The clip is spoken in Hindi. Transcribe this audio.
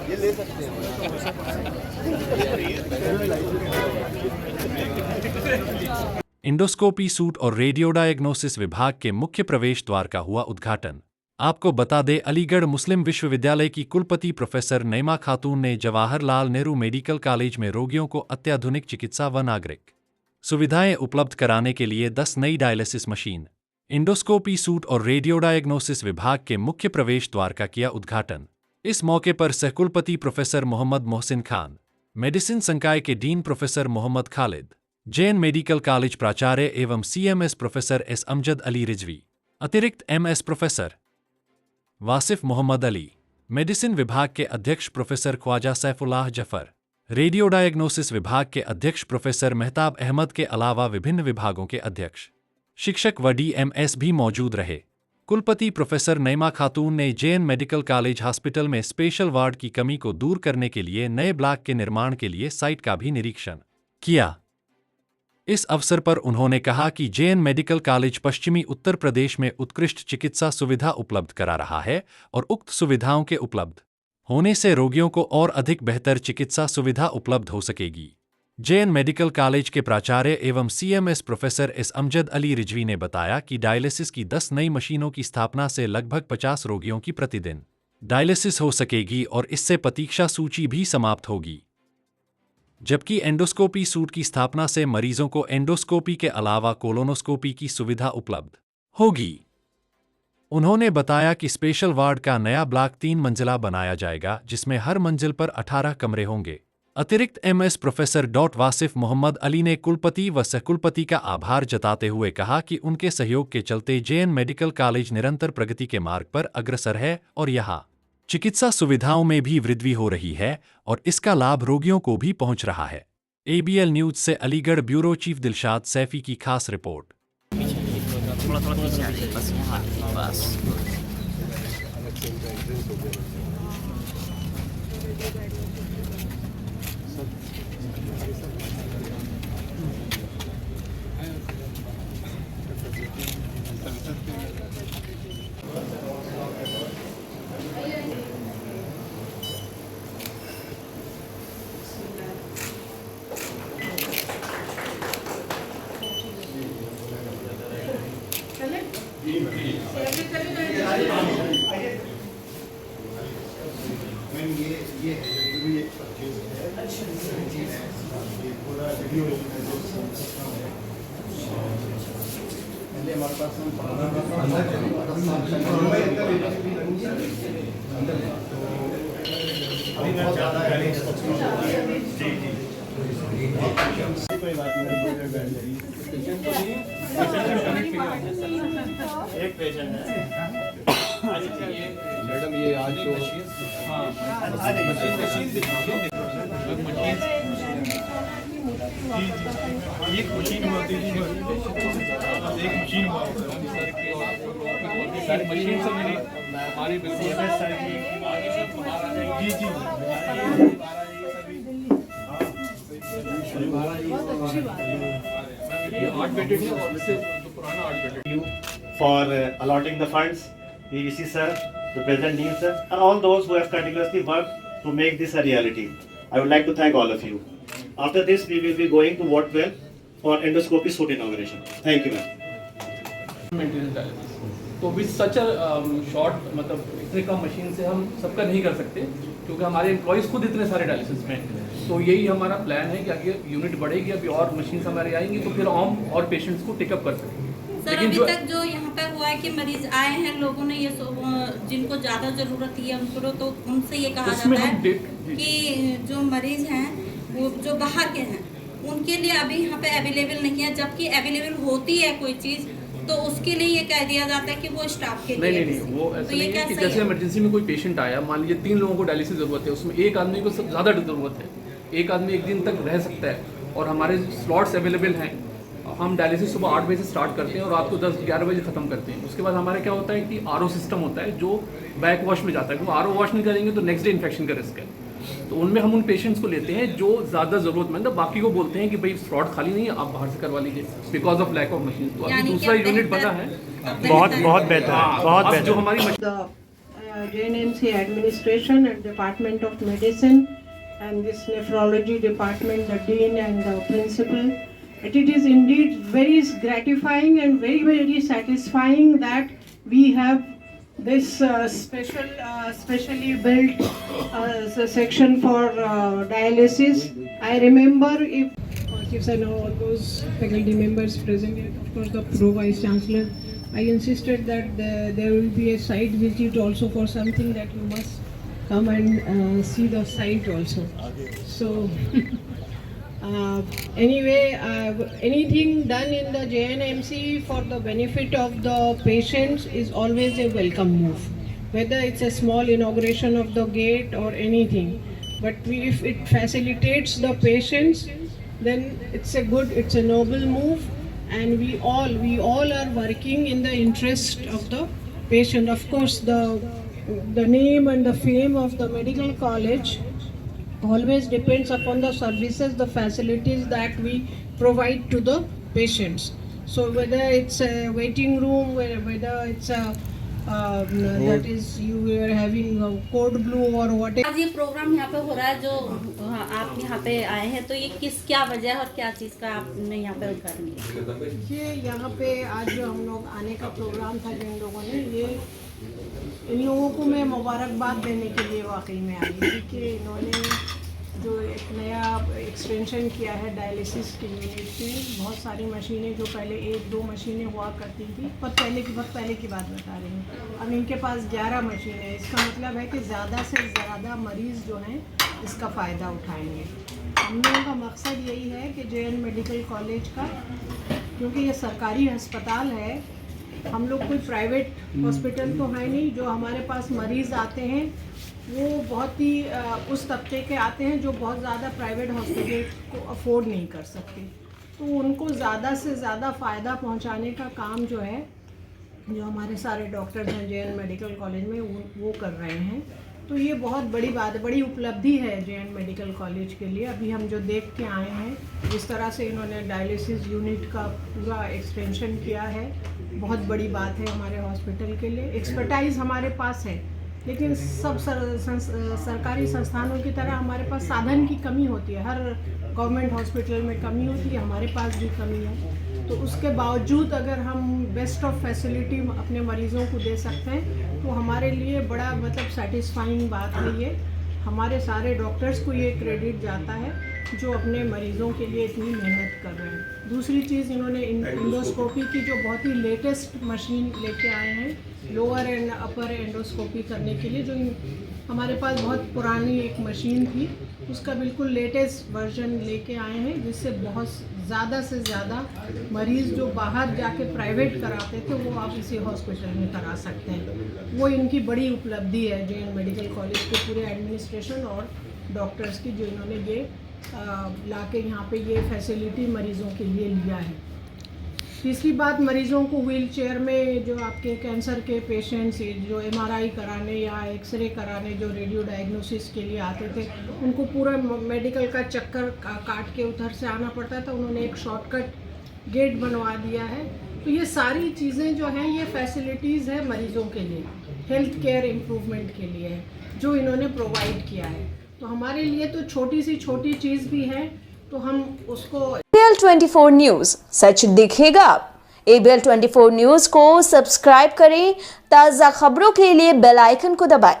ये ले सकते हैं। इंडोस्कोपी सूट और रेडियो डायग्नोसिस विभाग के मुख्य प्रवेश द्वार का हुआ उद्घाटन। आपको बता दें, अलीगढ़ मुस्लिम विश्वविद्यालय की कुलपति प्रोफेसर नईमा खातून ने जवाहरलाल नेहरू मेडिकल कॉलेज में रोगियों को अत्याधुनिक चिकित्सा व नागरिक सुविधाएं उपलब्ध कराने के लिए 10 नई डायलिसिस मशीन, इंडोस्कोपी सूट और रेडियो डायग्नोसिस विभाग के मुख्य प्रवेश द्वार का किया उद्घाटन। इस मौके पर सहकुलपति प्रोफेसर मोहम्मद मोहसिन खान, मेडिसिन संकाय के dean professor Mohammad Khalid, Jain medical college प्राचार्य एवं CMS professor S Amjad Ali Rizvi, अतिरिक्त MS professor Wasif Mohammad Ali, medicine विभाग के अध्यक्ष professor Khwaja Saifullah Zafar, radio diagnosis विभाग के अध्यक्ष प्रोफेसर मेहताब अहमद के अलावा विभिन्न विभागों के अध्यक्ष, शिक्षक व डीएमएस भी मौजूद रहे। कुलपति प्रोफेसर नईमा खातून ने जैन मेडिकल कॉलेज हॉस्पिटल में स्पेशल वार्ड की कमी को दूर करने के लिए नए ब्लॉक के निर्माण के लिए साइट का भी निरीक्षण किया। इस अवसर पर उन्होंने कहा कि जैन मेडिकल कॉलेज पश्चिमी उत्तर प्रदेश में उत्कृष्ट चिकित्सा सुविधा उपलब्ध करा रहा है और उक्त सुविधाओं के उपलब्ध होने से रोगियों को और अधिक बेहतर चिकित्सा सुविधा उपलब्ध हो सकेगी। जैन मेडिकल कॉलेज के प्राचार्य एवं CMS professor S Amjad Ali Rizvi ने बताया कि डायलिसिस की 10 नई मशीनों की स्थापना से लगभग 50 रोगियों की प्रतिदिन डायलिसिस हो सकेगी और इससे प्रतीक्षा सूची भी समाप्त होगी। जबकि एंडोस्कोपी सूट की स्थापना से मरीजों को एंडोस्कोपी के अलावा कोलोनोस्कोपी की सुविधा उपलब्ध होगी। उन्होंने बताया कि स्पेशल वार्ड का नया ब्लॉक 3 मंजिला बनाया जाएगा, जिसमें हर मंजिल पर 18 कमरे होंगे। अतिरिक्त एमएस प्रोफेसर वासिफ मोहम्मद अली ने कुलपति व सहकुलपति का आभार जताते हुए कहा कि उनके सहयोग के चलते जैन मेडिकल कॉलेज निरंतर प्रगति के मार्ग पर अग्रसर है और यहाँ चिकित्सा सुविधाओं में भी वृद्धि हो रही है और इसका लाभ रोगियों को भी पहुंच रहा है। एबीएल न्यूज से अलीगढ़ ब्यूरो चीफ दिलशाद सैफी की खास रिपोर्ट। एक पेशेंट है मैडम, ये आज तो एक मशीन होती है, एक मशीन सारी मशीन से मेरी हमारी बिल्कुल जी जी for allotting the funds, VVC sir, the President Dean sir, and all those who have continuously worked to make this a reality. I would like to thank all of you. After this, we will be going to Wortwell for endoscopy suit inauguration. Thank you, ma'am. तो विद सच शॉर्ट मतलब इतने कम मशीन से हम सबका नहीं कर सकते, क्योंकि हमारे एम्प्लॉयज़ खुद इतने सारे डायलिसिस में। तो यही हमारा प्लान है कि आगे यूनिट बढ़ेगी, अभी और मशीन हमारे आएंगी तो फिर हम और पेशेंट्स को टेकअप कर सकेंगे। सर, अभी तक जो यहाँ पे हुआ है कि मरीज आए हैं, लोगों ने ये जिनको ज़्यादा ज़रूरत है उनको, तो उनसे ये कहा जाता है कि जो मरीज हैं वो जो बाहर के हैं उनके लिए अभी यहाँ पे अवेलेबल नहीं है, जबकि अवेलेबल होती है कोई चीज़ तो उसके लिए ये कह दिया जाता है कि वो स्टाफ के लिए। नहीं, वो ऐसा नहीं है कि जैसे इमरजेंसी में कोई पेशेंट आया, मान लीजिए 3 लोगों को डायलिसिस ज़रूरत है, उसमें एक आदमी को ज़्यादा ज़रूरत है, एक आदमी एक दिन तक रह सकता है और हमारे स्लॉट्स अवेलेबल हैं। हम डायलिसिस सुबह 8 बजे से स्टार्ट करते हैं और रात को 10-11 बजे ख़त्म करते हैं। उसके बाद हमारे क्या होता है कि आरओ सिस्टम होता है जो बैक वॉश में जाता है, क्योंकि आरओ वॉश नहीं करेंगे तो नेक्स्ट डे इन्फेक्शन का रिस्क है। तो उनमें हम उन पेशेंट्स को लेते हैं जो ज़्यादा ज़रूरतमंद है, बाकी को बोलते हैं कि भाई स्लॉट खाली नहीं है, आप बाहर से करवा लीजिए because of lack of machine. तो अभी दूसरा यूनिट बना है, बहुत बेहतर, बहुत बेहतर। जो हमारी JNMC administration and Department of Medicine and this nephrology department, the dean and the principal. It is indeed very gratifying and very, very satisfying that we have this specially built section for dialysis. I remember if I know all those faculty members present, of course the Pro Vice Chancellor, I insisted that there will be a site visit also for something that you must come and see the site also. So anyway, anything done in the JNMC for the benefit of the patients is always a welcome move, whether it's a small inauguration of the gate or anything. But if it facilitates the patients, then it's a noble move, and we all are working in the interest of the patient. Of course, the name and the fame of the medical college always depends upon the services, the facilities that we provide to the patients. So whether it's a waiting room, whether it's a that is you are having a code blue or whatever. आज ये प्रोग्राम यहाँ पे हो रहा है जो आप यहाँ पे आए हैं, तो ये क्या वजह है और क्या चीज़ का आपने यहाँ पे उद्घाटन किया? ये यहाँ पे आज जो हम लोग आने का प्रोग्राम था जिन लोगों ने, ये इन लोगों को मैं मुबारकबाद देने के लिए वाकई में आई थी कि इन्होंने जो एक नया एक्सटेंशन किया है डायलिसिस के यूनिट में। बहुत सारी मशीनें जो पहले 1-2 मशीनें हुआ करती थी, पर बहुत पहले की बात बता रही हूँ, अब इनके पास 11 मशीनें हैं। इसका मतलब है कि ज़्यादा से ज़्यादा मरीज़ जो हैं इसका फ़ायदा उठाएंगे। हम लोगों का मकसद यही है कि JN मेडिकल कॉलेज का, क्योंकि ये सरकारी अस्पताल है, हम लोग कोई प्राइवेट हॉस्पिटल तो है नहीं, जो हमारे पास मरीज़ आते हैं वो बहुत ही उस तबके के आते हैं जो बहुत ज़्यादा प्राइवेट हॉस्पिटल को अफोर्ड नहीं कर सकते, तो उनको ज़्यादा से ज़्यादा फ़ायदा पहुंचाने का काम जो है, जो हमारे सारे डॉक्टर्स हैं JN मेडिकल कॉलेज में वो कर रहे हैं। तो ये बहुत बड़ी बात, बड़ी उपलब्धि है JN मेडिकल कॉलेज के लिए। अभी हम जो देख के आए हैं, जिस तरह से इन्होंने डायलिसिस यूनिट का पूरा एक्सटेंशन किया है, बहुत बड़ी बात है हमारे हॉस्पिटल के लिए। एक्सपर्टाइज़ हमारे पास है, लेकिन सब सरकारी संस्थानों की तरह हमारे पास साधन की कमी होती है। हर गवर्नमेंट हॉस्पिटल में कमी होती है, हमारे पास भी कमी है। तो उसके बावजूद अगर हम बेस्ट ऑफ फैसिलिटी अपने मरीज़ों को दे सकते हैं तो हमारे लिए बड़ा मतलब सेटिस्फाइंग बात है। ये हमारे सारे डॉक्टर्स को ये क्रेडिट जाता है जो अपने मरीज़ों के लिए इतनी मेहनत कर रहे हैं। दूसरी चीज़, इन्होंने एंडोस्कोपी की जो बहुत ही लेटेस्ट मशीन लेके आए हैं, लोअर एंड अपर एंडोस्कोपी करने के लिए, जो हमारे पास बहुत पुरानी एक मशीन थी, उसका बिल्कुल लेटेस्ट वर्जन लेके आए हैं, जिससे बहुत ज़्यादा से ज़्यादा मरीज़ जो बाहर जाके प्राइवेट कराते थे वो आप इसी हॉस्पिटल में करा सकते हैं। वो इनकी बड़ी उपलब्धि है JN मेडिकल कॉलेज के पूरे एडमिनिस्ट्रेशन और डॉक्टर्स की, जो इन्होंने ये लाके यहाँ पे ये फैसिलिटी मरीज़ों के लिए लिया है। तीसरी बात, मरीज़ों को व्हील चेयर में जो आपके कैंसर के पेशेंट्स जो MRI कराने या एक्सरे कराने, जो रेडियो डायग्नोसिस के लिए आते थे, उनको पूरा मेडिकल का चक्कर काट के उधर से आना पड़ता था। उन्होंने एक शॉर्टकट गेट बनवा दिया है। तो ये सारी चीज़ें जो हैं, ये फैसिलिटीज़ है मरीज़ों के लिए, हेल्थ केयर इम्प्रूवमेंट के लिए है, जो इन्होंने प्रोवाइड किया है। तो हमारे लिए तो छोटी सी छोटी चीज़ भी है, तो हम उसको। ABL 24 न्यूज़, सच दिखेगा। ABL 24 न्यूज़ को सब्सक्राइब करें, ताज़ा खबरों के लिए बेल आइकन को दबाएं।